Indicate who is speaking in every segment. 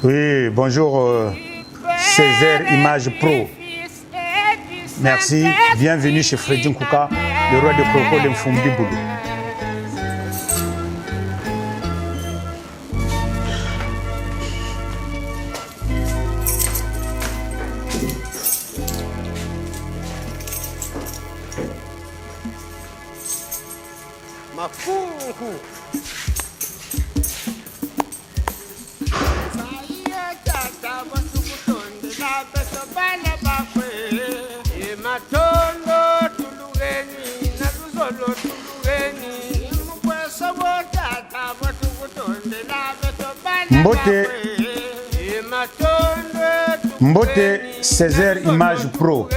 Speaker 1: Oui, bonjour Césaire Image Pro. Merci, bienvenue chez Freddy Nkouka, le roi de Kroko, le Mfumbi Boulou.
Speaker 2: Mafungu.
Speaker 1: Mbote Césaire Image Pro.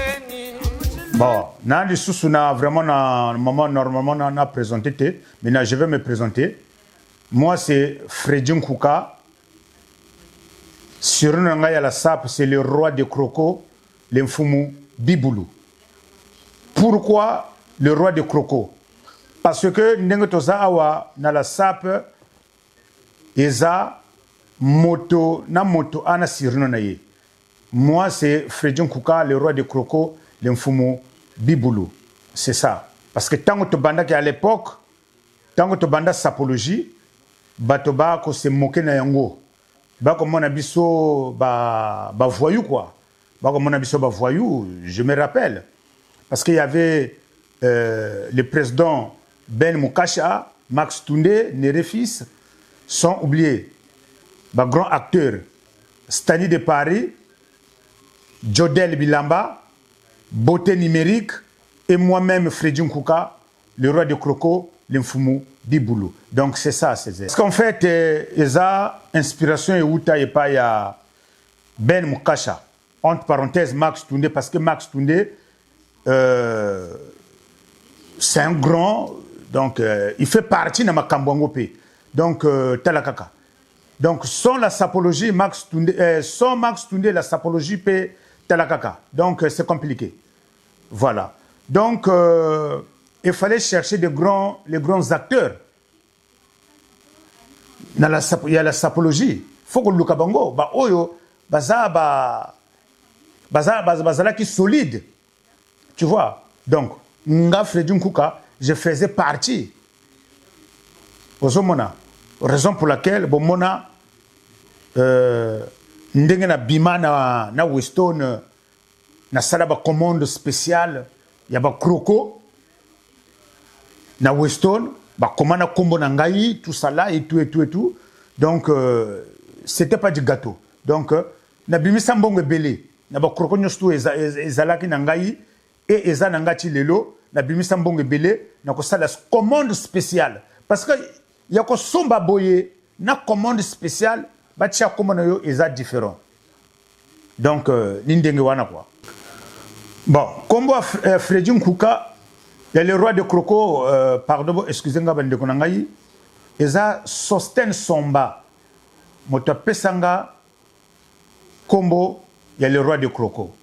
Speaker 1: Bon, Nandi Sousouna, vraiment, normalement, on a présenté, maintenant je vais me présenter. Moi, c'est Freddy Nkouka. Sur la SAP, c'est le roi de Kroko, l'Mfumu Biboulou. Pourquoi le roi de Kroko? Parce que Nengotoza Awa, dans la SAP, Eza, moto, ana sirno naye. Moi, c'est Freddy Nkouka, le roi de Kroko, l'Mfumu Biboulou. C'est ça. Parce que tant que banda à l'époque, tant que banda sapologie, batoba ko se moqué na yango. Ba comme mon abisso ba voyou quoi. Ba comme mon abisso ba voyou, je me rappelle. Parce qu'il y avait le président Ben Moukasha, Max Toundé, Nerefis, sans oublier ba grand acteur Stani de Paris, Jodel Bilamba, Beauté numérique et moi-même Freddy Nkouka, le roi de Kroko, l'Mfumu Biboulou. Donc c'est ça, c'est ça. Parce qu'en fait, il a inspiration et outa et pas ya Ben Moukasha. Entre parenthèses, Max Toundé, parce que Max Toundé, c'est un grand, donc il fait partie de ma Kambwangopé. Donc, Talakaka. Donc, sans la sapologie, sans Max Toundé, la sapologie peut Talakaka. Donc, c'est compliqué. Voilà. Donc, il fallait chercher les grands acteurs. Il y a la sapologie. Il faut que le Lukabango, bazala qui solide. Tu vois. Donc, Nga Freddy Nkouka, je faisais partie. Raison pour laquelle, mona, ndenge na bima na Weston, na salaba commande spéciale, ya ba Kroko, na Weston, ba commande combo na ngai, tout ça là, et tout. Donc, c'était pas du gâteau. Donc, na bimi sambongo belé, na ba Kroko nyostu ezalaki na ngai, et eza na ngati lelo, na bimi sambongo belé, na ko sala commande spéciale. Parce que, il y a que somba boye, na commande spéciale, bah tia commande yo eza différent. Donc nindenge wana quoi. Bon, combo Freddy Nkouka, il y a le roi de Kroko, pardon, excusez-moi bande konangai, eza Sosten Somba. Moto pesanga combo, il y a le roi de Kroko.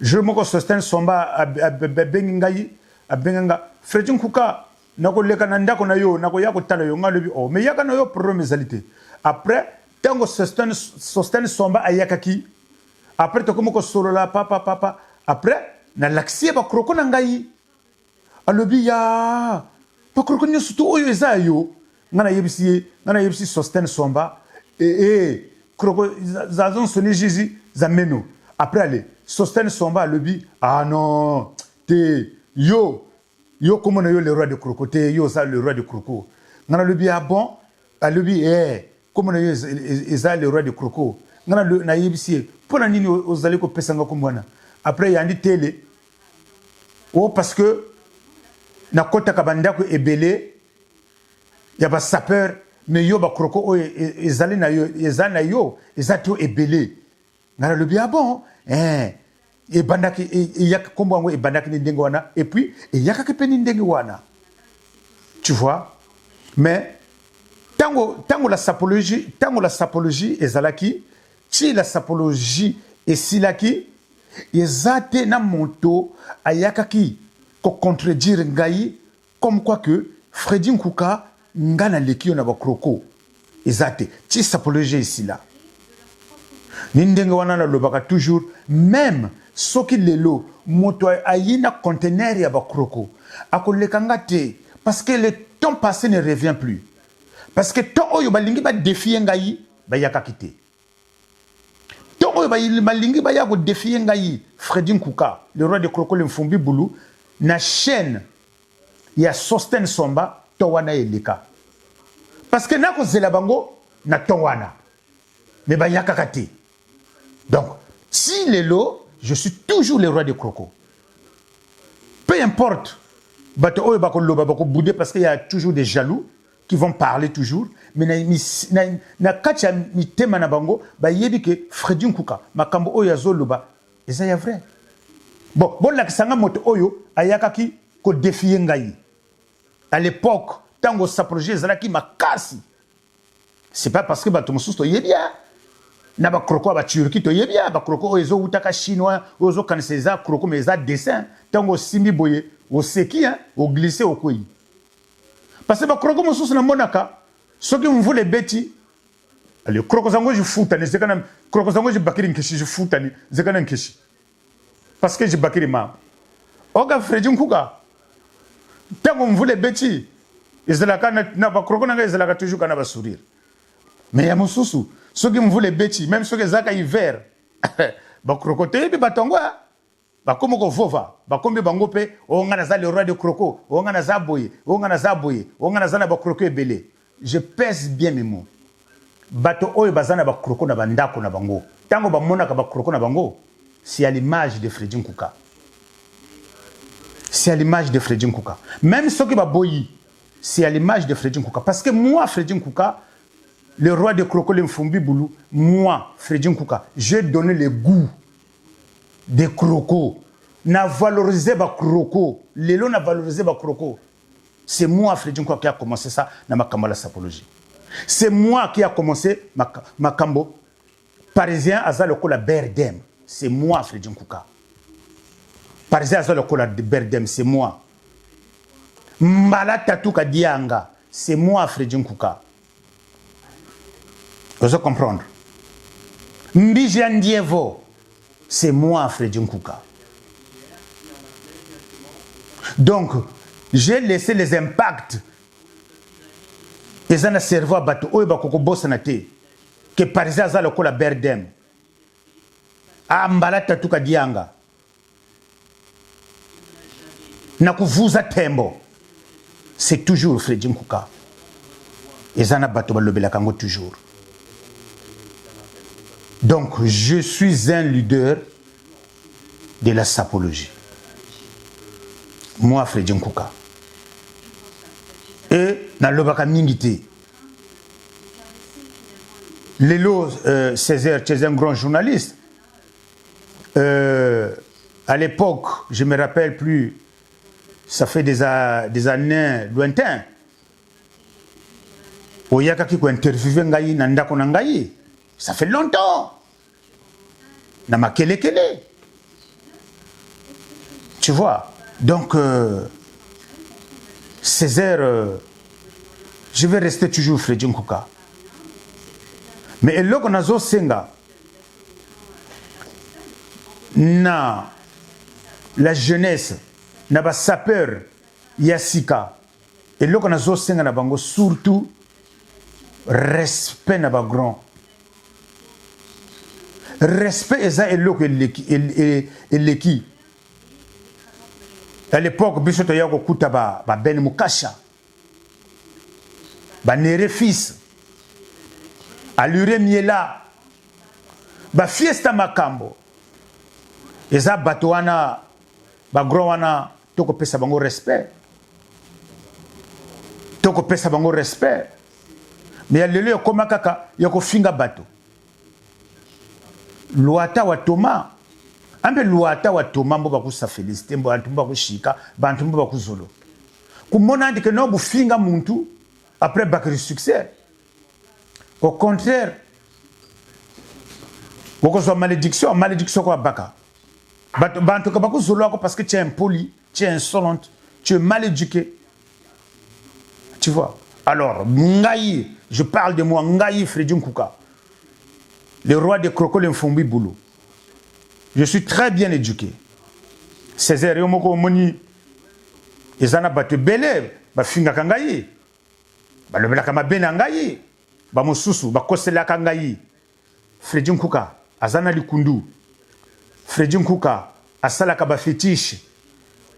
Speaker 1: Je me dis Sosten Somba a benganga Freddy Nkouka. Nako leka na ndako na yo nako yako tala yo ngalobi o mais yaka na yo problème ezalité après tango Sosten Somba ayakaki après to komoko solo la papa après na laxie ba Kroko na ngai alobi ya ba Kroko nyosutu oyo eza yo ngana yebisi Sosten Somba Kroko zazon soni jizi za meno après aller Sosten Somba alobi ah non te yo comment yo le roi de Kroko te yo ça le roi de Kroko ngana le bi ah bon alobi comment yo eza le roi de Kroko ngana le na yebisi pona nini ozali ko pesanga ko mwana après yandi télé parce que na kota kabanda ko ebele ya ba sapeur mais yo ba Kroko o ezali na yo ezato ebele ngana le bi ah bon et bandaki et yak kombo ngo e bandaki ni ndenge wana et puis et yakaki pe ni ndenge wana tu vois mais tango la sapologie ezalaki si la sapologie esilaki ezate na moto ayakaki ko contredire ngai comme quoi que Freddy Nkouka ngana lekio na bakroko ezate ti sapologie ici là nindenge wana na lobaka toujours même soki lelo moto ayina conteneur ya bakroko akolekanga te parce que le temps passé ne revient plus parce que temps oyo balingi ba défier ngai ba yakaki te temps oyo balingi ba ya ko défier ngai Freddy Nkuka le roi de kroko le Mfumbi Bulu na chaîne ya Sosten Somba to wana eleka parce que nako zela bango na to wana mais ba yakaka te. Donc si lelo je suis toujours le roi de kroko peu importe bato oyo bako loba bako bouder parce qu'il y a toujours des jaloux qui vont parler toujours mais na kacha mitema na bango ba yebi ke Freddy Nkuka makambo oyo azoloba eza ya vrai bon la kisanga moto oyo ayakaki ko défier ngai à l'époque tango sa projet zalaki makasi c'est pas parce que bato mosusu to yebia na ba kroko ba turki to yebia ba kroko ezo utaka chinois ozo kanisa kroko mais za dessin tango simbi boye au seki hein au glisser au koi parce que ba kroko mosusu na monaka soki mvule beti le kroko zango je futa ne zekana kroko zango je bakiri nkeshi je futa ni zekana nkeshi parce que je bakiri ma oga Freddy Nkuka tango mvule beti ezalaka na ba kroko na ezalaka toujours kana ba sourire mais ya mosusu soki mvule beti même soki ezaka hiver ba kroko te bi batongo bakomo ko vova bakombe bango pe onga na za le roi de kroko onga na za boye onga na za boye onga na za na ba kroko ebele je pèse bien mes mots bato oyo bazana ba kroko na bandako na bango tango ba monaka ba kroko na bango c'est à l'image de Freddy Nkuka c'est à l'image de Freddy Nkuka même soki ba boyi c'est à l'image de Freddy Nkuka parce que moi Freddy Nkuka le roi de kroko le Mfumbi Bulu moi Freddy Nkuka j'ai donné le goût des kroko na valoriser ba kroko lelo na valoriser ba kroko c'est moi Freddy Nkuka qui a commencé ça na makambo la sapologie c'est moi qui a commencé makambo parisien aza lokola Berdem c'est moi Freddy Nkuka parisien aza lokola Berdem c'est moi mbala tatuka dianga c'est moi Freddy Nkuka vous comprendre Mbija Ndievo c'est moi Freddy Nkuka donc j'ai laissé les impacts ezana cerveau bato oyo bakoko bossa na te que parisien aza lokola Berdem ambala tatuka dianga na kuvuza tembo c'est toujours Freddy Nkuka ezana bato balobelaka ngo toujours. Donc je suis un leader de la sapologie moi Freddy Nkuka et na lobaka mingité Lelo Césaire c'est un grand journaliste à l'époque je me rappelle plus ça fait des années lointains oyaka ki ko interviewer ngai na ndako na ngai ça fait longtemps na makelekele tu vois donc Césaire je vais rester toujours Freddy Nkuka mais eloko nazo senga na la jeunesse na ba sapeur yasika eloko nazo senga na bango surtout respect na ba grand respect eza eloko eleki à l'époque biso to yako kuta ba Ben Mukasha ba Nere fils Alure Miela ba fiesta makambo eza bato wana ba grand wana toko pesa bango respect mais lelo koma kaka yako finga bato Luata wa Toma ambe luata wa Toma mbo bakusa félicité mbo antu mbo bakushika bantu mbo bakuzolo kumona ndike no bufinga muntu après bakri succès au contraire boko so malédiction quoi baka bantu ka bakuzolo parce que tu es impoli tu es insolente tu es mal éduqué tu vois Alors, Ngaï, je parle de moi, Ngaï Fredjun Kuka, le roi des crocodiles Mfumbi Boulou. Je suis très bien éduqué. Césaire Yomoko Moni, Ezana Bate Bele, Bafinga Kangaï, Balobela Kamabena Ngaï, Bamosusu, Bakosela Kangaï, Fredjun Kuka, Azana Likundu, Fredjun Kuka, Asala Kaba fétiche,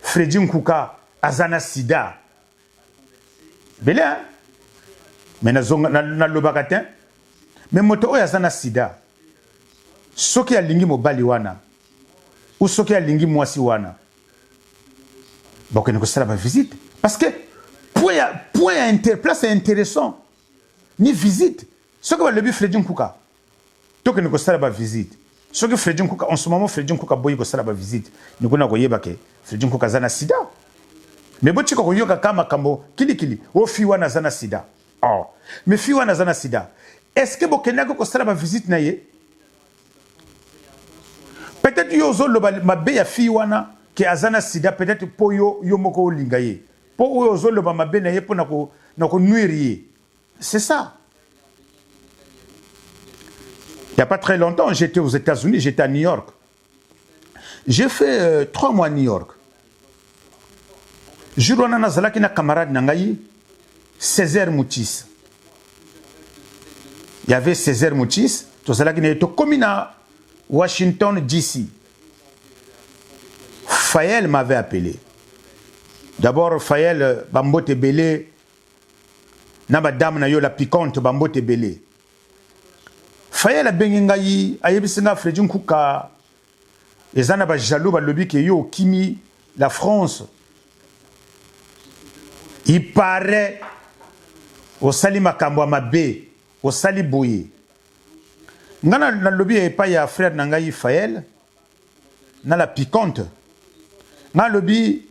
Speaker 1: Fredjun Kuka, Azana Sida. Bele, hein? Mais na lobakatin, mais moto oyo azana sida. Soki alingi mobali wana, ou soki alingi mwasi wana. Bon, ne kosala ba visite. Parce que, place intéressant. Ni visite. Soki ba lebi Fredjun Kuka. Toke ne kosala ba visite. Soki Fredjun Kuka, en ce moment Fredjun Kuka boyi kosala ba visite. Ni kona koyeba ke Fredjun Kuka azana sida. Mais bon, tu koyoka kama kambo, kili, o fi wana azana sida. Oh, mais fi wana azana sida. Est-ce que Bokenako kosala ba visite na ye? Peut-être yo zolo ma be ya fi wana ke azana sida, peut-être po yo moko linga ye. Po yo zolo ma be na ye po nako nuire ye. C'est ça. Il n'y a pas très longtemps, j'étais aux États-Unis, j'étais à New York. J'ai fait 3 mois à New York. Jurwana nazalaki na camarade nangayi, Césaire Moutis. Il y avait Césaire Moutis, tout ça qui était comme à Washington DC. Fayel m'avait appelé. D'abord, Fayel, Bambote Belé, na madame na yo la piquante, Bambote Belé. Fayel a bengingayi, ayebisinga Fredjun Kuka, ezana ba jaloux ba lobi ke yo kimi la France. Il paraît au sali makambo mabe, au sali boye. Ngana na lobi e pa ya frère nangayi Fayel, na la piquante. Na lobi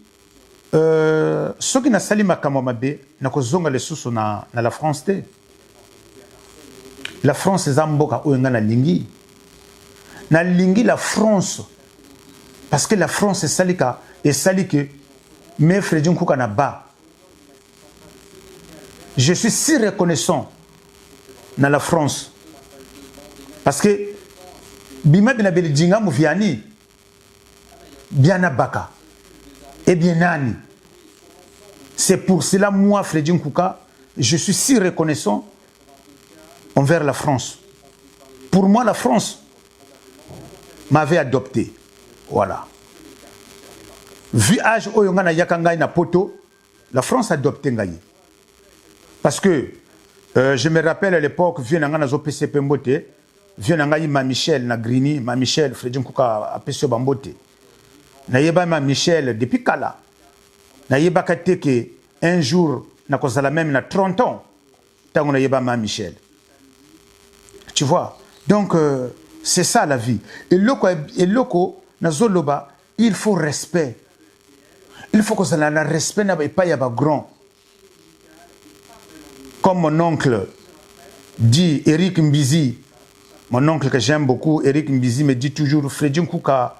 Speaker 1: soki na sali makambo mabe, na kozonga le susu na la France te. La France zamboka oyo ngana lingi. Na lingi la France. Parce que la France est salika et sali que mes Fredjun Kuka na ba. Je suis si reconnaissant dans la France. Parce que Bima Binabeli Djinga Mouviani, Biana Baka, et bien Nani. C'est pour cela, moi, Fredjun Kuka, je suis si reconnaissant envers la France. Pour moi, la France m'avait adopté. Voilà. Vu âge Oyongana Yakangai na poto, la France a adopté Ngaye. Parce que je me rappelle à l'époque, vieux nanga zo PCP Mbote, vieux nanga ma Michel na Grini, ma Michel Fredjun Kuka a PCP Bambote. Na yeba ma Michel depuis Kala. Na yeba kateke un jour na kozala même na 30 ans. Tango na yeba ma Michel. Tu vois? Donc c'est ça la vie. Et loko na zoloba, il faut respect. Il faut que ça na respect na pas ya ba grand. Comme mon oncle dit, Eric Mbizi, mon oncle que j'aime beaucoup, Eric Mbizi me dit toujours, Fredjun Kuka,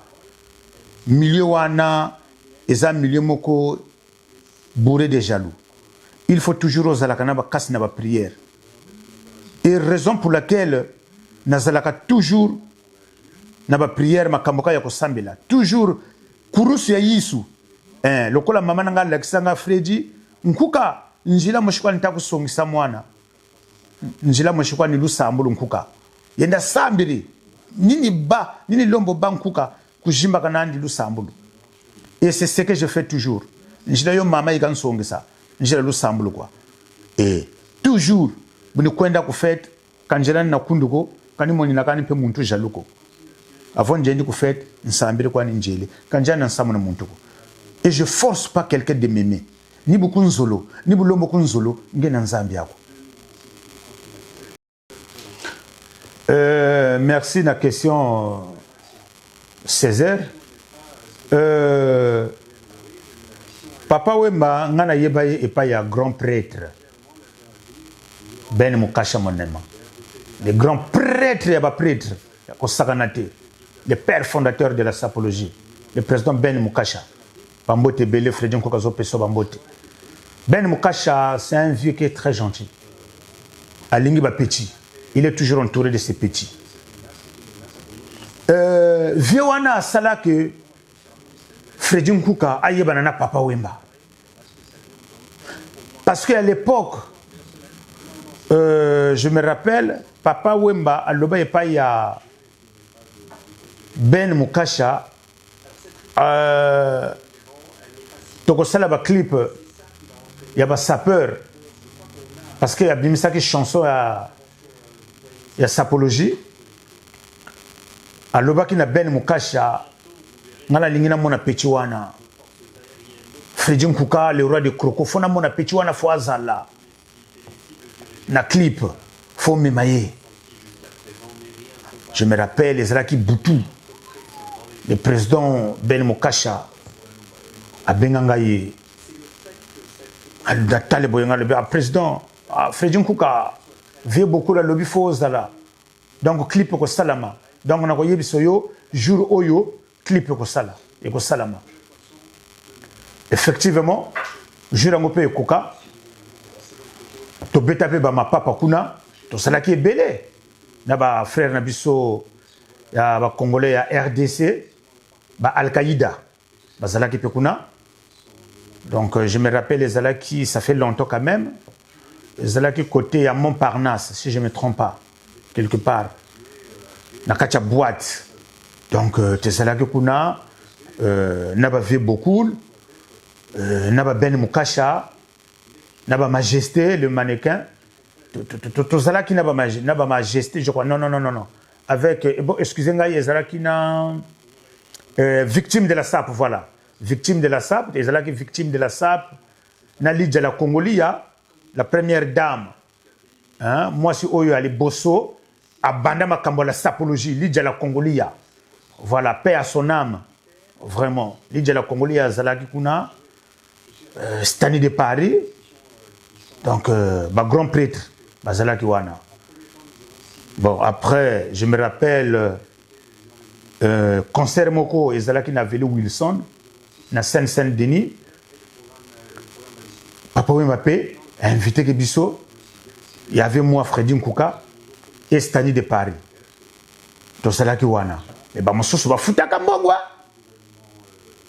Speaker 1: milieu wana, eza milieu moko, bourré de jaloux. Il faut toujours aux alakanaba kas na ba prière. Et raison pour laquelle, nazalaka toujours, na ba prière makamboka ya kosambela. Toujours, kurusu ya yisu. Lokola mama nanga lakisanga Fredji, Nkuka, njila moshikwa nitaku songisa mwana. Njila moshikwa ni lusambulu Nkuka. Yenda sambiri. Nini lombo ba Nkuka kujimba kanandi lusambulu. Et c'est ce que je fais toujours. Njila yo mama ikan songisa. Njila lusambulu kwa. Et toujours, buni kwenda kufete, kanjelani na kunduko, kanimoni nakani pe muntu jaluko. Avant njendi kufete, nsambiri kwa njeli. Kanjani na nsamu na muntu ko. Et je force pas quelqu'un de m'aimer. Ni beaucoup nzolo, ni bulombo kunzolo, ngena nzambi yako. Merci na question Césaire. Papa Wemba ngana yebaye et pas ya grand prêtre. Ben Mukasha monema. Le grand prêtre ya ba prêtre ya kosakanate. Le père fondateur de la sapologie, le président Ben Mukasha. Bambote Belé Fredjun Kuka zo peso Bambote. Ben Mukasha, c'est un vieux qui est très gentil. Alingi ba petit. Il est toujours entouré de ses petits. Vieux wana sala que Freddy Nkuka aye banana Papa Wemba. Parce qu'à l'époque, je me rappelle, Papa Wemba, à l'oba et pas il y a Ben Mukasha, Tokosala ba clip, il y a ba sapeur, parce qu'il y a bimisa qui chanson, il y a sapologie. À l'oba qui na Ben Mukasha, ngala lingina mona pechiwana. Freddy Nkuka, le roi de Kroko, fona mona pechiwana foazala. Na clip, faut m'émailler. Je me rappelle les Zalaki Boutou, le président Ben Mukasha, à Bengangaye, à Datale Boyanga, le président, Freddy Nkuka, veut beaucoup la lobby foazala. Donc, clip ko salama. Donc, on a voyé bisoyo, jour oyo, clip ko sala, et ko salama. Effectivement, jour angope et koka, to betape ba ma papa kuna, to salaki est belé. Na ba frère Nabiso, ya ba Congolais, ya RDC, ba Al-Qaïda, ba salaki pe kuna. Donc, je me rappelle les Zalaki, ça fait longtemps quand même. Les Zalaki côté à Montparnasse, si je ne me trompe pas, quelque part. Nakacha boîte. Donc, tes Zalaki kuna, n'a pas vu beaucoup. N'a pas Ben Mukasha, n'a pas Majesté, le mannequin. Tout ça qui n'a pas Majesté, je crois. Non. Avec, bon, excusez-moi, il y a qui n'a. Victime de la SAP, voilà. Victime de la SAP, il y a qui victime de la SAP. N'a l'idée de la Congolia, la première dame. Hein? Moi, si Oyo Ali Bosso, à Bandama Kambola Sapologie, l'idée de la Congolia. Voilà, paix à son âme. Vraiment. L'idée de la Congolia, Zalaki Kuna. Stani de Paris, donc grand prêtre, Bazala Kiwana. Bon, après, je me rappelle, concert Moko et Zalaki Naveli Wilson, na Seine-Saint-Denis, Papa Wembappé a invité Kebiso, il y avait moi, Freddy Nkuka, et Stani de Paris. Donc, Zalaki Wana. Et bah, mon sauce va foutre à Kambogwa.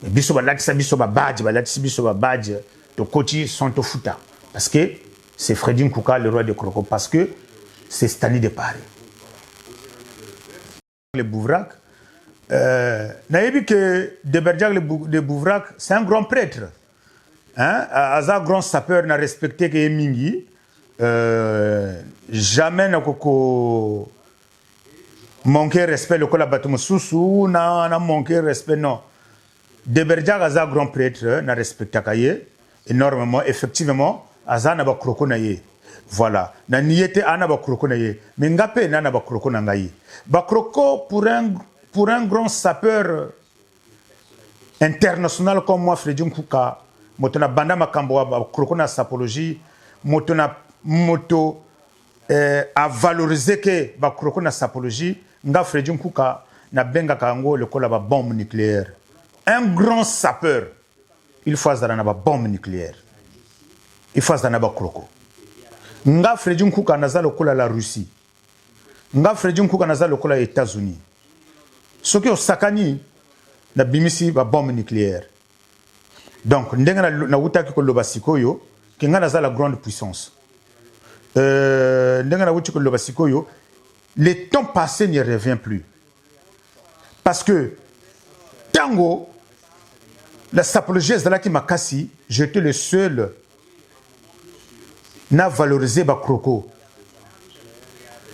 Speaker 1: Biso balatisa biso ba badge balatisa biso ba badge de Koti sont au futa parce que c'est Freddy Nkuka le roi de Kroko parce que c'est Stani de Paris. Le Bouvrak naïbi que Deberdiak le Bouvrak c'est un grand prêtre hein un grand sapeur n'a respecté que Mingi jamais n'a koko manqué respect le collaborateur Soussou n'a manqué respect non. Deberdiak Aza grand prêtre n'a respecté Kaye énormément effectivement Aza n'a pas kroko naye voilà na niete ana ba kroko naye mais ngape na ba kroko na ngai ba kroko pour un grand sapeur international comme moi Freddy Nkuka motona banda makambo ba kroko na sapologie motona moto a valoriser que ba kroko na sapologie nga Freddy Nkuka na benga kango le kola ba bombe nucléaire. Un grand sapeur, il faut avoir une bombe nucléaire. Il faut avoir un kroko. Nga Freddy Nkuka naza lokola la Russie. Nga Freddy Nkuka naza lokola États-Unis. Ce qui est au sakani na bimisi ba bombe nucléaire. Donc ndenga na wutaki ko loba sikoyo ki nga naza la grande puissance. Ndenga na wutaki ko loba sikoyo le temps passé ne revient plus. Parce que tango la sapologie Zalaki Makasi, j'étais le seul n'a valorisé Bakroko.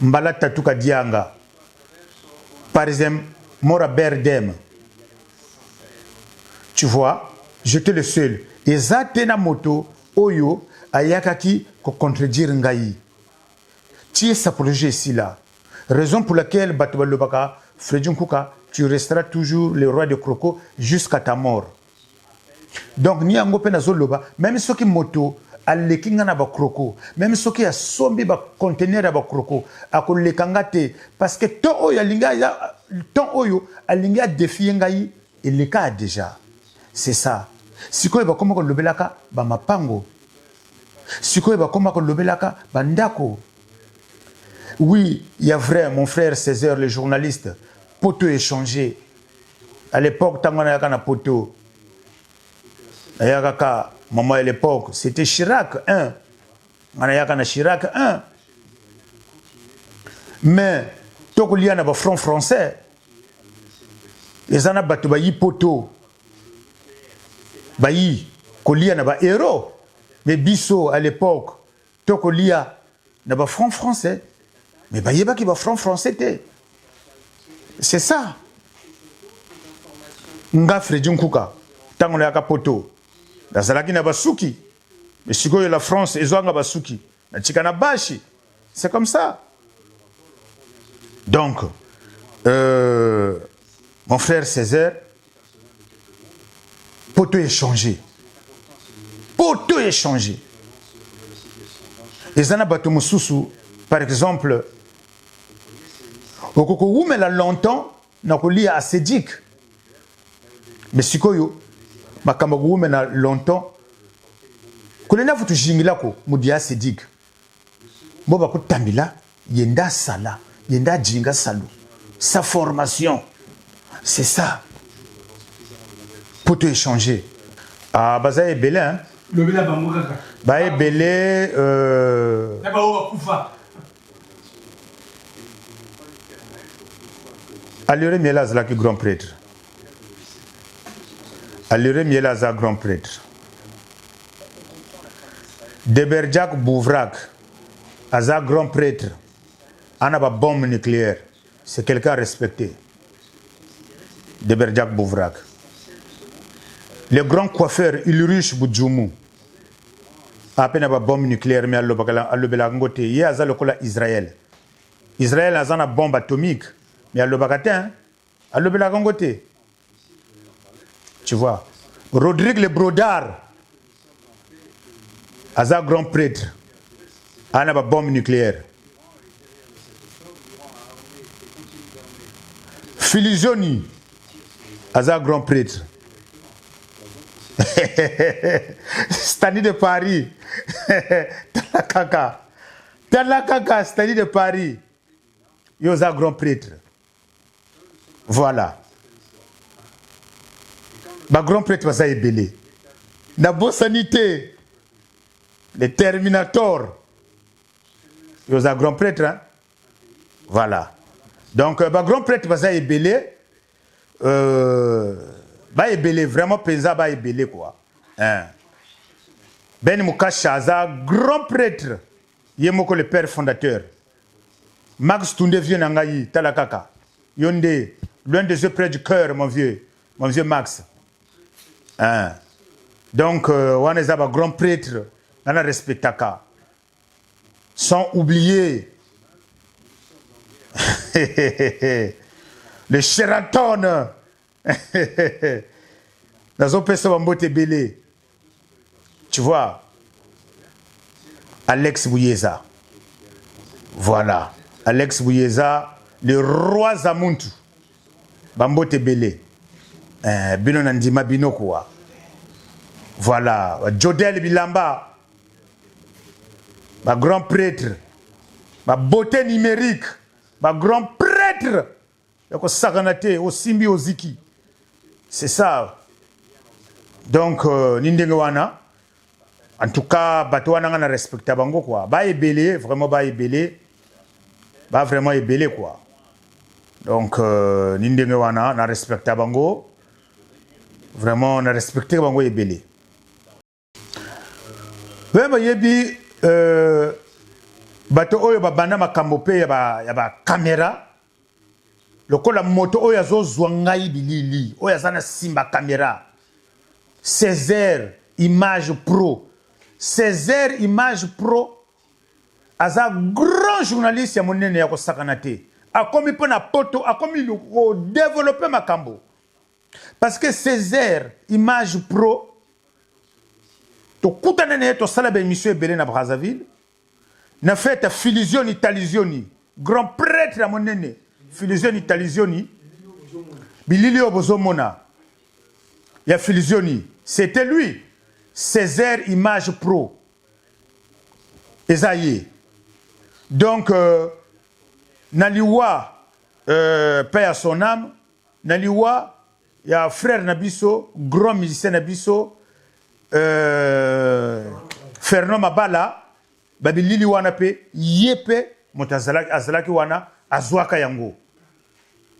Speaker 1: Mbala Tatuka Dianga. Par exemple, Mora Berdem. Tu vois, j'étais le seul. Et Zatena Moto, Oyo, Ayakaki, ko contredire Ngaï. Tu es sapologie ici là. Raison pour laquelle Batubalobaka, Freddy Nkuka, tu resteras toujours le roi de Kroko jusqu'à ta mort. Donc, ni ango pena zoloba, même ceux qui moto, à l'ékinga na ba kroko, même ceux qui a sombi ba conteneur à ba kroko, à ko lekangate, parce que ton oyo alinga, ton oyo alinga défier ngai, et le cas déjà. C'est ça. Si quoi ba comme ko lobelaka, ba mapango, Sikoyo bakoma ko lobelaka bandako. Oui, il y a vrai, mon frère Césaire, le journaliste, poto échangé. À l'époque, tango na kana poto. Ayaka maman à l'époque, c'était Chirac 1. Ayaka na Chirac 1. Mais toko liya na ba front français. Les ana batu ba yi poto. Ba yi ko liya na ba héros. Mais biso à l'époque, toko liya na ba front français. Mais bah yeba qui va front français té. C'est ça. Nga Fredjun Kuka. Tango na yaka poto. Da zalaki na basuki. Mais sikoyo la France ezwanga basuki. Na chikana bashi. C'est comme ça. Donc mon frère Césaire, poto échangé. Poto échangé. Et zana bato mususu par exemple okoko wumela longtemps na kolia assédique. Mais sikoyo makamba wumela longtemps kolena futu jingila ko mudia assédique. Boba ko tambila yenda sala, yenda jinga salu. Sa formation. C'est ça. Pour te échanger. Ah baza e belé hein.
Speaker 2: Le belé bango kaka.
Speaker 1: Ba e belé
Speaker 2: Na ba o kufa.
Speaker 1: Alure Mielaz là qui grand prêtre. Alure Mielaz à grand prêtre. Deberjak Bouvrak, Aza grand prêtre. Anaba bombe nucléaire. C'est quelqu'un à respecter. Deberjak Bouvrak. Le grand coiffeur Ulrich Boudjoumou. À peine une bombe nucléaire, mais à l'Obelangote. Il y a Israël. Israël a une bombe atomique. Mais à l'Obagatin, à l'Obelangote. Tu vois. Rodrigue Le Brodard. A un grand prêtre. A une bombe nucléaire. Filisioni. A un grand prêtre. Stani de Paris. Talakaka. Talakaka, Stani de Paris. Yoza grand prêtre. Voilà. Ma grand prêtre va s'y belé. La bonne sanité. Les Terminators. Yoza grand prêtre. Hein? Voilà. Donc, ma grand prêtre va s'y belé. Ba ebele vraiment penza ba ebele quoi hein Ben Mukasha za grand prêtre yemoko le père fondateur Max Tunde vieux nangayi talakaka yonde l'un des yeux près du cœur mon vieux Max hein donc wana za ba grand prêtre nana respectaka sans oublier le Sheraton. Dans un peu belé. Tu vois, Alex Bouyeza. Voilà. Alex Bouyeza, le roi Zamuntu. Bambote belé. Bino Nandima Bino quoi. Voilà. Jodel Bilamba. Ma grand prêtre. Ma beauté numérique. Ma grand prêtre. Yako Saganate, au Simbi, au Ziki. C'est ça. Donc, Nindengowana, en tout cas, Batouana a respecté Bango, quoi. Bah, ébélé, vraiment, bah, ébélé. Bah, vraiment, ébélé, quoi. Donc, Nindengowana, on a respecté Bango. Vraiment, on a respecté Bango, ébélé. Oui, bah, yébi, Bato Oyo, bah, Banda, ma kambope, yaba caméra. Lokola moto oyo zo zwangai bilili oyo zana simba caméra Césaire Image Pro Césaire Image Pro aza grand journaliste ya monene ya kosakana te akomi pona poto akomi ko développer makambo parce que Césaire Image Pro to kutana ne to sala ba émission ebele na Brazzaville na fête Filisioni Italizioni grand prêtre ya monene Filisioni Italizioni, Bililio Bozomona, il y a Filisioni, c'était lui, Césaire Image Pro. Esaïe. Donc, Naliwa, paix à son âme, Naliwa, il y a frère Nabiso, grand musicien Nabiso, Fernand Mabala, Babi Lili Wanape, Yepe, Azalaki Wana, Azwaka Yango.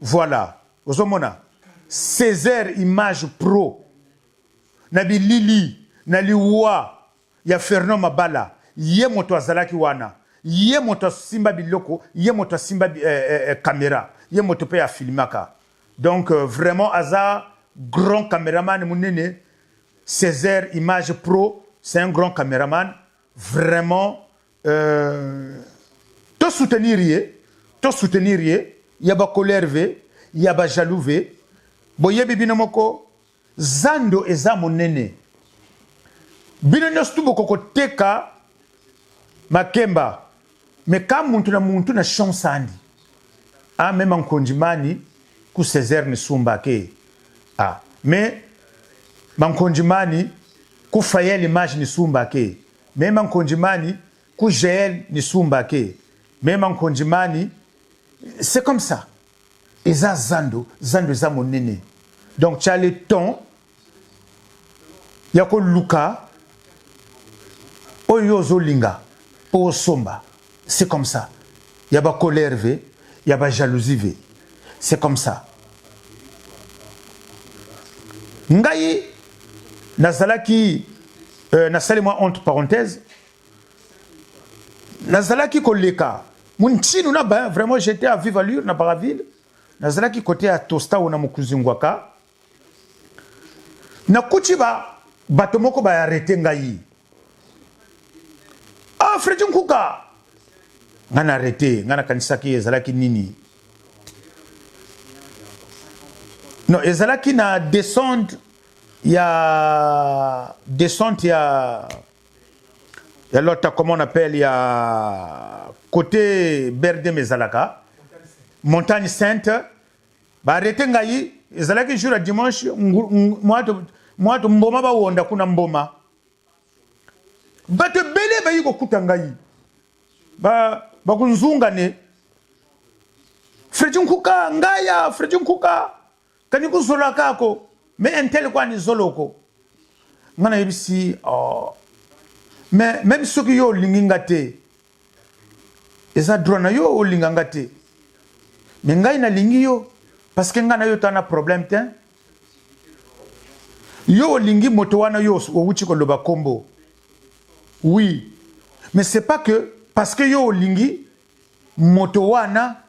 Speaker 1: Voilà. Ozomona. Césaire Image Pro. Nabi Lili, Naliwa, il y a Fernand Mabala, Ye moto Azalaki Wana, Ye moto Simba Biloko, Ye moto Simba caméra, Ye moto pe a filmaka. Donc vraiment, Aza, grand caméraman, Mounene, Césaire Image Pro, c'est un grand caméraman. Vraiment, te soutenir, il y a ba colère, il y a ba jaloux, boye bibinomoko, Zando eza monene. Binonos tu boko teka makemba. Mais quand muntu na chance andi. Ah, même en konjimani, ku Césaire ne sumba ke. Ah, mais mankonjimani, ku Fayel image ni sumba ke. Même en konjimani, ku Jeel ni sumba ke. Même en konjimani, c'est comme ça. Eza zando eza monene. Donc tu as le ton, yako luka, oyozo linga, o somba. C'est comme ça. Il y a ba colère, il y a ba jalousie. C'est comme ça. Ngai, nazalaki, nasalema entre parenthèses, nazalaki koleka. Mon tino na ba, vraiment j'étais à vive allure na Baraville. Nazalaki côté à Tosta ou na Mukuzingwaka. Na kuchiba batomoko ba arrêté ngai. Ah Freddy Nkuka. Ngana arrêté, ngana kanisaki ezalaki nini. Non, ezalaki na descente ya l'autre, comment on appelle, il y a côté Berde Mezalaka, Montagne Sainte, ba arrêté ngai, ezalaki jour à dimanche, moi mboma ba wonda kuna mboma. Ba te bele ba yiko kutangai. Ba kunzungane. Freddy Nkuka ngaya, Freddy Nkuka. Kani kuzola kako, mais intel kwa ni zoloko. Ngana yebisi mais même ceux qui yo lingingate. Eza drona yo o lingangate. Mais ngai na lingi yo parce que ngana yo tana problème ten. Yo lingi moto wana yo o wuchi ko loba kombo. Oui. Mais c'est pas que parce que yo lingi moto wana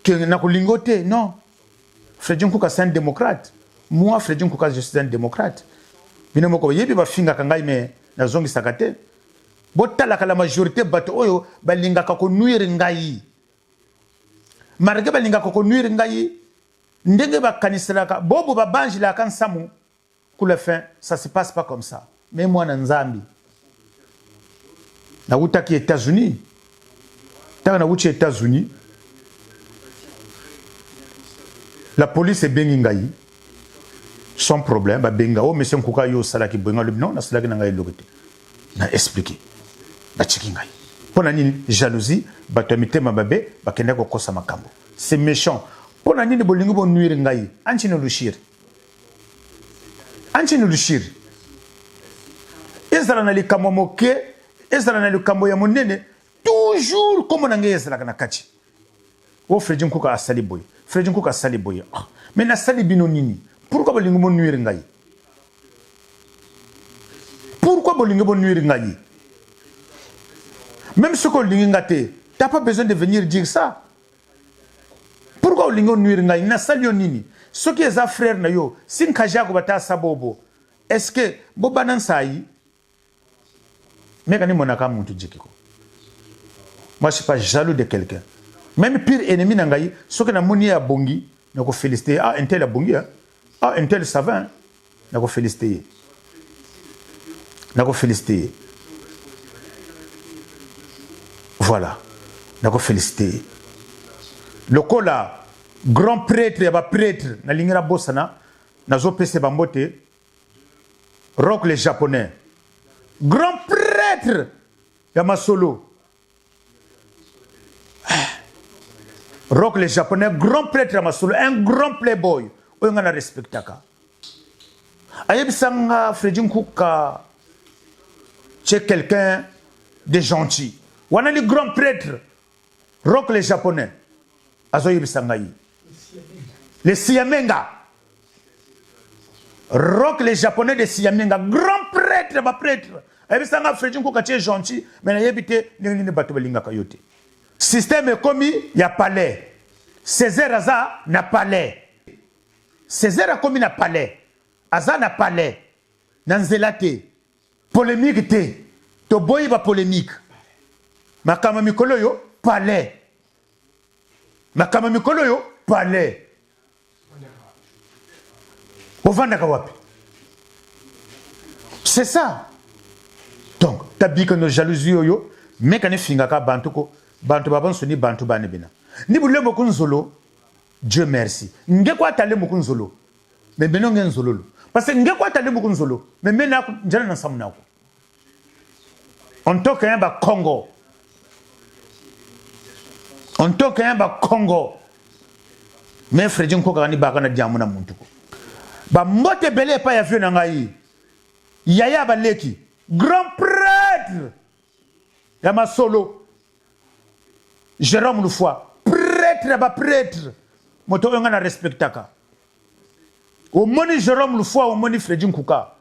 Speaker 1: que na ko lingote, non. Freddy Nkuka c'est un démocrate. Moi Freddy Nkuka je suis un démocrate. Bino moko yebi ba finga kangai me na zongi sakate. Botala kala majorité bato oyo balinga ko nuire ngai. Marge balinga ko nuire ngai. Ndenge ba kaniselaka bobo ba banji la kan samu. Pour la fin, ça se passe pas comme ça. Mais moi na Nzambi. Na utaki États-Unis. Taka na uchi États-Unis. La police est bengingaï. Sans problème, ba benga o monsieur Nkuka yo salaki benga le non na salaki ngai lokete. Na expliquer. Ba chikingai. Pona nini jalousie, ba tomite mababe, ba kenda ko kosa makambo. C'est méchant. Pona nini bolingo bo nuire ngai. Anchi no lushir. Anchi no lushir. Ezala na likambo moke, ezala na likambo ya monene, toujours comme na ngai ezala na kati. O Freddy Nkuka asali boy. Freddy Nkuka asali boy. Mais na sali bino nini? Pourquoi bolingo bo nuire ngai? Pourquoi bolingo bo nuire ngai? Même ce qu'on l'ingate, t'as pas besoin de venir dire ça. Pourquoi bolingo nuire ngai? Na sali nini? Ce qui est à frère na yo, sin kajako bata sabobo. Est-ce que boba nan sai? Mais quand monaka muntu jikiko. Moi je suis pas jaloux de quelqu'un. Même pire ennemi nangai, ce que na moni a bongi, na ko féliciter. Ah, un tel a bongi, hein? Ah, un tel ça va, hein? Na ko féliciter. Na ko féliciter. Voilà. Na ko féliciter. Le kola, grand prêtre, yaba prêtre, na lingira bosana, na zo pese bambote, rock les japonais. Grand prêtre, ya masolo. Rock les Japonais, grand prêtre ya masolo, un grand playboy. On a respecté ka. Ayebisanga Freddy Nkuka, c'est quelqu'un de gentil. On a le grand prêtre, Rock les Japonais. Azoyebisanga yi. Les Siamenga. Rock les Japonais de Siamenga, grand prêtre, ma prêtre. Ayebisanga Freddy Nkuka, c'est gentil, mais n'ayebite ne bato belinga kayote. Système est commis, il y a palais. Césaire Aza n'a palais. Césaire a commis na palais. Aza na palais. Nanzelate. Polémique te. To boy ba polémique. Makama mikolo yo palais. Makama mikolo yo palais. Ovanda kawapi. C'est ça. Donc, tabi que nos jalousies yo, mais quand finga ka bantuko, bantu babon soni bantu banebina. Ni boule mokun zolo, Dieu merci. Nge kwa tale mokun zolo. Mais maintenant ngen zolo. Parce que nge kwa tale mokun zolo. Mais maintenant njana na samna ko. On toque un ba Congo. On toque un ba Congo. Mais Freddy Nkuka kani baka na diamuna muntuko. Ba mbote bele pa ya vyo na ngai. Yaya Baleki, grand prêtre. Yama solo. Jérôme Loufoy, prêtre ba prêtre. Moto nga na respectaka. Au moni Jérôme Loufoy, au moni Freddy Nkuka.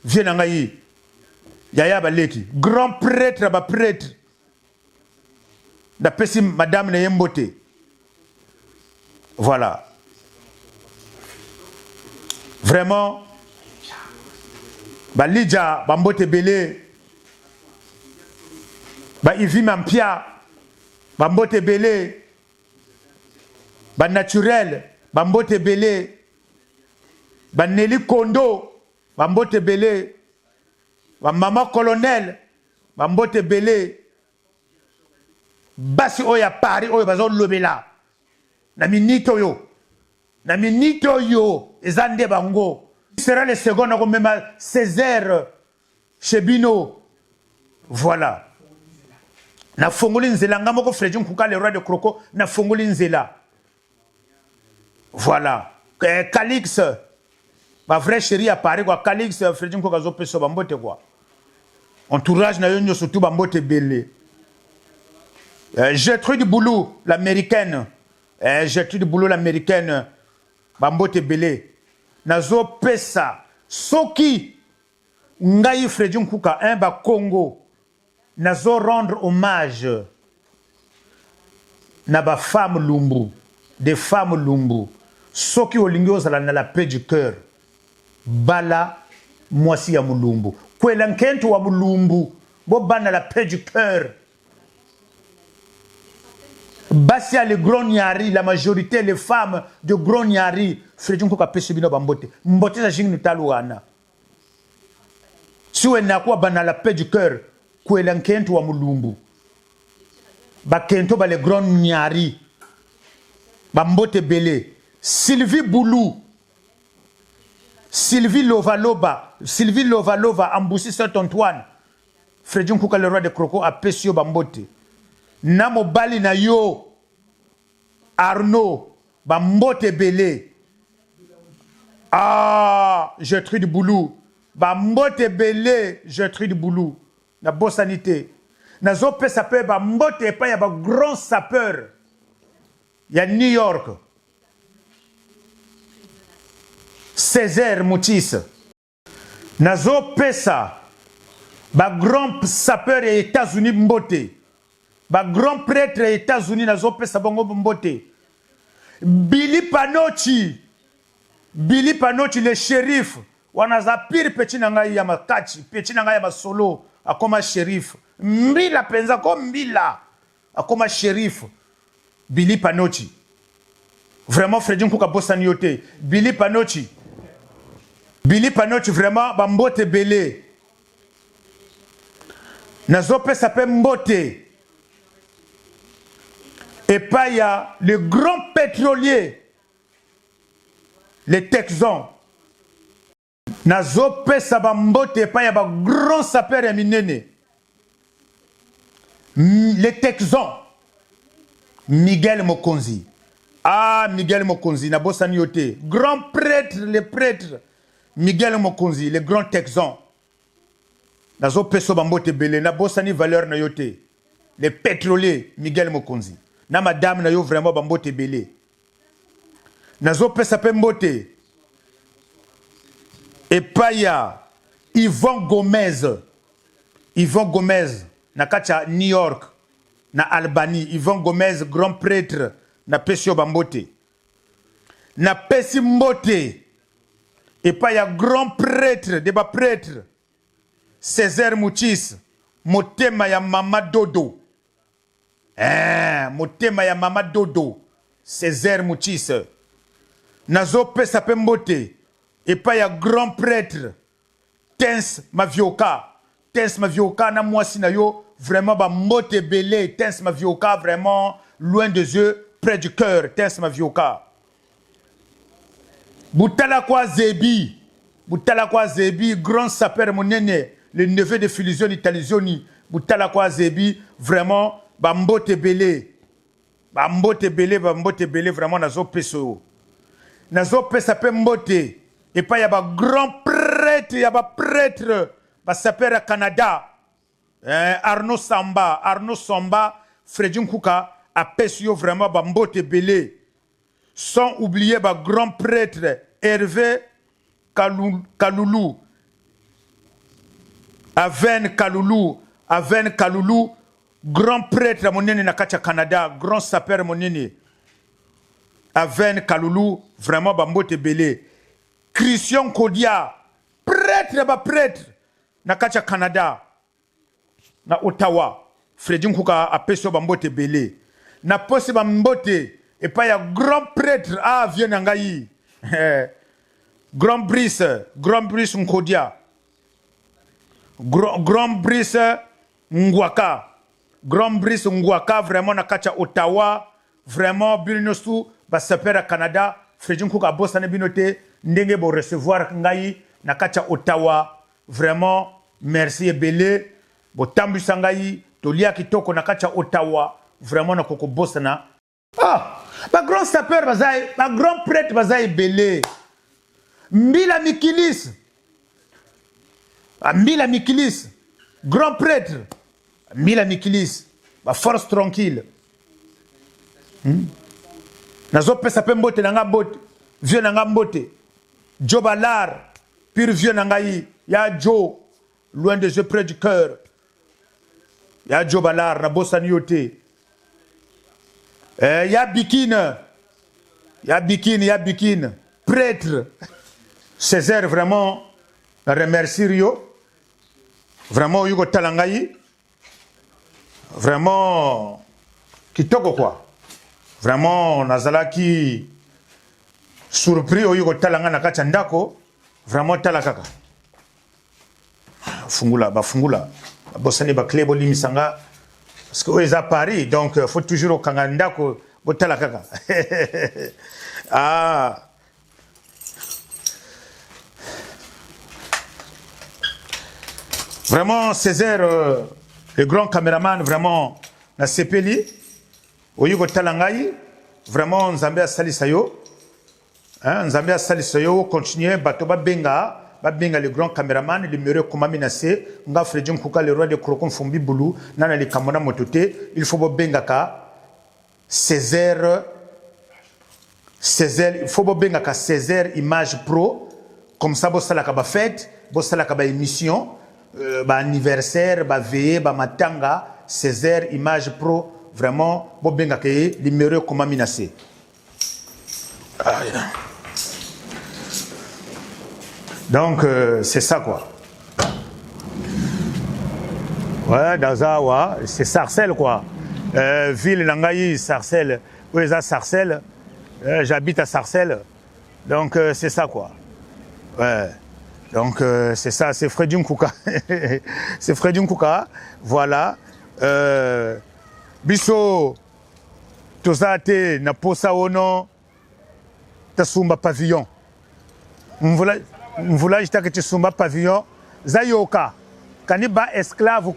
Speaker 1: Vyo na ngai. Yaya Baleki, grand prêtre ba prêtre. Da pesi madame ne yembote. Voilà. Vraiment, ba Lidja, ba Mbote Belé, ba Ivi Mampia, ba Mbote Belé, ba Naturel, ba Mbote Belé, ba Nelly Kondo, ba Mbote Belé, ba Maman Colonel, ba Mbote Belé, Basi Oya Paris, Oya Bazon Lobela, na minito yo. Na minito yo, ezande bango. Il sera le second, même Césaire, Chebino. Voilà. Na fongoli nzela, ngamoko Freddy Nkuka, le roi de Croco, na fongoli nzela. Voilà. Calix, ma vraie chérie à Paris, quoi. Calix, Freddy Nkuka, zo peso bambote, quoi. Entourage na yo surtout bambote belé. Gertrude Boulou, l'américaine. Gertrude Boulou, l'américaine. Bambote belé. Nazo pesa. Soki. Ngai Freddy Nkuka, un ba Congo. Nazo rendre hommage. Na ba femme lumbu. Des femmes lumbu. Soki olingi ozala na la paix du cœur. Bala mwasi ya mulumbu. Kwela nkentu wa mulumbu. Bo bana la paix du cœur. Bassia les gros nyari, la majorité les femmes de gros nyari, Freddy Nkuka pesi bino bambote. Mbote za jingi nitaluana. Si we nakuwa bana la paix du cœur, kwela nkentu wa mulumbu. Ba kento ba les gros nyari. Bambote belé. Sylvie Boulou. Sylvie Lovaloba. Sylvie Lovalova, Amboussi Saint-Antoine. Freddy Nkuka le roi de Croco a pesi yo bambote. Namo bali na yo Arnaud bambote belé. Gertrude Boulou bambote belé. Gertrude Boulou na bo sanité na zo pe sapeur bambote pa ya ba grand sapeur ya New York. Césaire Moutis na zo pesa ba grand sapeur ya États-Unis mbote. Ba grand prêtre des États-Unis na zo pesa bongo mbote. Billy Panochi le shérif wanaza pire petit nanga ya makachi petit nanga ya masolo akoma shérif mbila penza ko mbila akoma shérif Billy Panochi. Vraiment Freddy Nkuka bosani yote. Billy Panochi vraiment bambote belé. Na zo pesa pe mbote. Et pas il y a le grand pétrolier, les Texans. Nazo pesa ba mbote pa ya ba grand sapeur ya minene. Les Texans. Miguel Mokonzi. Ah, Miguel Mokonzi, na bosani yote. Grand prêtre, les prêtres. Miguel Mokonzi, les grands Texans. Nazo peso bambote belé, na bosani valeur na yote. Les pétroliers, Miguel Mokonzi. Na madame na yo vraiment bambote belé. Nazo pesa pembote. Et paya Yvon Gomez. Yvon Gomez, na kacha New York, na Albanie. Yvon Gomez, grand prêtre, na pesio bambote. Na pesi mbote. Et paya grand prêtre, débat prêtre. Césaire Mouchis, motema ya mama dodo. Motema ya mama dodo. Césaire Mouchis. Nazo pesa pembote. Et pas ya grand prêtre Tens Mavioka. Tens Mavioka na moi na yo vraiment ba mote belé. Tens Mavioka vraiment loin des yeux, près du cœur. Tens Mavioka. Boutala kwa Zebi. Boutala kwa Zebi, grand sapeur monene, le neveu de Filizioni Italizioni. Boutala kwa Zebi, vraiment ba mbote belé. Ba mbote belé vraiment nazo peso. Nazo pesa pe mbote. Et pas y a ba grand prêtre, y a ba prêtre, ba sapeur à Canada. Arnaud Samba, Fredjun Kouka, a pesio vraiment ba mbote belé. Sans oublier ba grand prêtre Hervé Kaloulou. Aven Kaloulou, grand prêtre monene na kacha Canada, grand sapeur monene. Aven Kaloulou, vraiment ba mbote belé. Christian Kodia, prêtre, na kacha Canada, na Ottawa, Fredjun Kouka a peso bambote belé. Na posi bambote, et pas ya grand prêtre, viens nangayi. Grand Brice Nkodia. Grand Brice Ngwaka. Grand Brice Ngwaka, vraiment na kacha Ottawa, vraiment Bilnosu, basapera Canada, Fredjun Kouka bossa ne binote. Ndenge bo recevoir ngai na kacha Ottawa, vraiment merci et belé bo tambu sangai tolia kitoko na kacha Ottawa, vraiment na koko bosana. Ba grand sapeur bazai, ba grand prêtre bazai belé. Mbila Mikilis, grand prêtre Mbila Mikilis, ba force tranquille. Nazo pesa pembote na ngambote, vieux na ngambote. Joe Ballard, pur vieux nangayi, ya Joe, loin des yeux, près du cœur. Ya Joe Ballard, na bossa nyote. Ya Bikine, prêtre. Césaire, vraiment, remercie Rio. Vraiment, yugo talangayi. Vraiment, kitoko quoi. Vraiment, nazalaki. Surpris au yugo talanga na kacha ndako, vraiment talakaka. Fungula. Bosani ba clé boli misanga parce que eux à Paris, donc faut toujours au kanga ndako bo talakaka. Vraiment Césaire, le grand caméraman, vraiment na sepeli au yugo talangai, vraiment Nzambe asali sayo. Nzambe asali sayo continuer bato benga le grand caméraman le meilleur komami na se nga Fredjun Kouka le roi de Krokon Fumbi Boulou nana le kamona motote il faut benga ka Césaire il faut benga ka Césaire Image Pro comme ça bo sala ka ba fête bo sala ka ba émission ba anniversaire ba veillée ba matanga Césaire Image Pro vraiment bo benga ka le meilleur komami na se. Donc, c'est ça quoi. Ouais, Dazawa, c'est Sarcelles quoi. Ville Nangaï, Sarcelles. Où est ça, Sarcelles? J'habite à Sarcelles. Donc, c'est ça quoi. Ouais. Donc, c'est ça, c'est Fredjun Kouka. C'est Fredjun Kouka. Voilà. Biso, Tozate, Naposa Ono, Tasumba Pavillon. Voilà. mvula jitaka chisumba pavillon zayoka kaniba esclave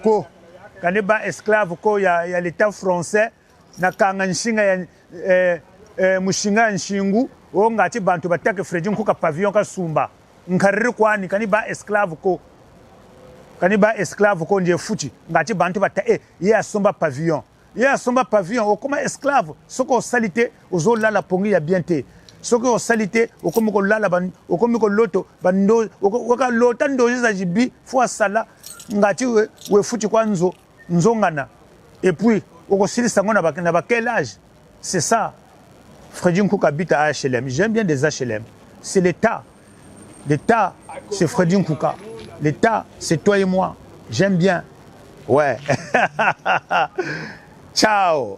Speaker 1: ko ya l'état français na kanga nshinga ya mushinga nshingu o ngati bantu batake Fredi Nkuka pavillon ka sumba nkariri kwani kaniba esclave ko nje futi ngati bantu bata ye asomba pavillon okoma esclave soko salité ozolala pongi ya bienté soko salité okomiko lala okomiko loto bando oka lota ndoji za jibi fo sala ngati we futi kwa nzongana et puis okosilisa ngona na quel âge c'est ça. Fredi Nkuka habite à HLM, j'aime bien des HLM, c'est l'État. L'État, c'est Fredi Nkuka. L'État, c'est toi et moi. J'aime bien. Ouais. Ciao.